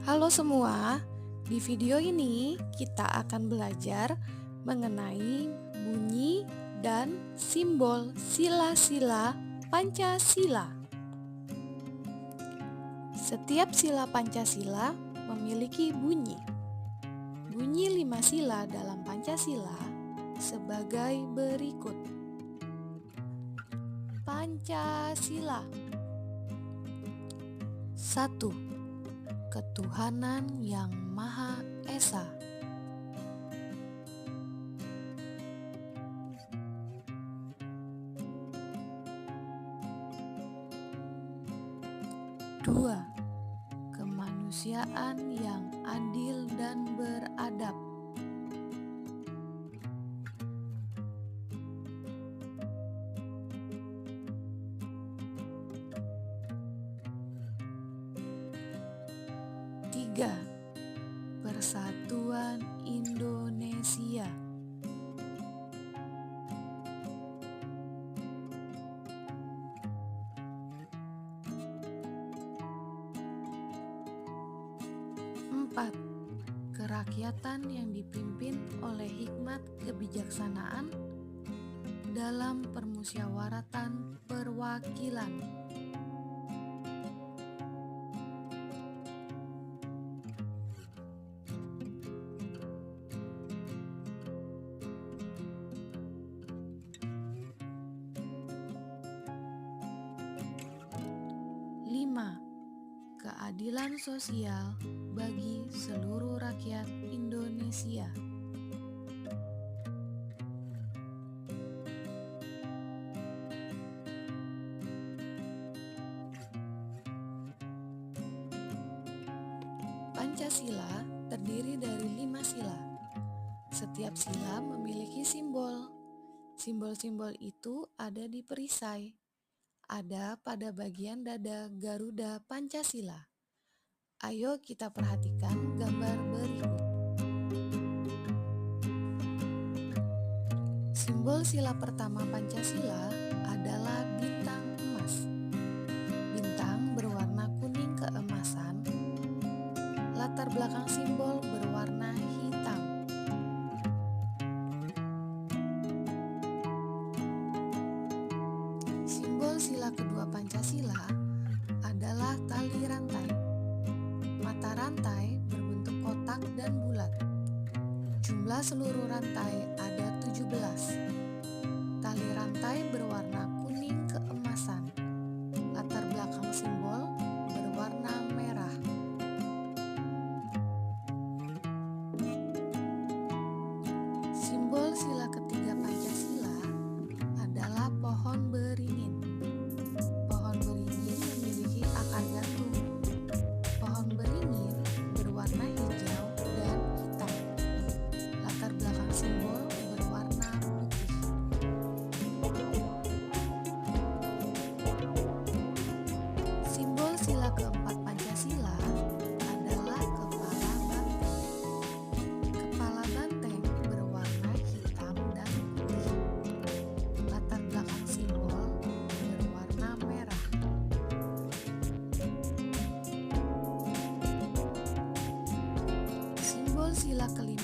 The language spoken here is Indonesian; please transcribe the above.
Halo semua, di video ini kita akan belajar mengenai bunyi dan simbol sila-sila Pancasila. Setiap sila Pancasila memiliki bunyi. Bunyi 5 sila dalam Pancasila sebagai berikut. Pancasila. 1. Ketuhanan yang Maha Esa. 2. Kemanusiaan yang adil dan beradab. 3. Persatuan Indonesia. 4. Kerakyatan yang dipimpin oleh hikmat kebijaksanaan dalam permusyawaratan perwakilan. 5. Keadilan sosial bagi seluruh rakyat Indonesia. 4. Pancasila terdiri dari 5 sila. Setiap sila memiliki simbol. Simbol-simbol itu ada di perisai. Ada pada bagian dada Garuda Pancasila. Ayo kita perhatikan gambar berikut. Simbol sila pertama Pancasila adalah bintang emas. Bintang berwarna kuning keemasan. Latar belakang simbol berwarna hitam. Simbol sila kedua Pancasila adalah tali rantai. Mata rantai berbentuk kotak dan bulat. Jumlah seluruh rantai ada 17. Tali rantai berwarna kuning keemasan. Latar belakang simbol berwarna merah. Simbol sila ketiga Pancasila adalah pohon beringin. Pohon beringin memiliki akar gantung. Pohon beringin berwarna hijau dan hitam. Latar belakang simbol berwarna putih. Simbol sila keempat Pancasila adalah kepala banteng. Kepala banteng berwarna hitam dan putih. Latar belakang simbol berwarna merah. Simbol sila kelima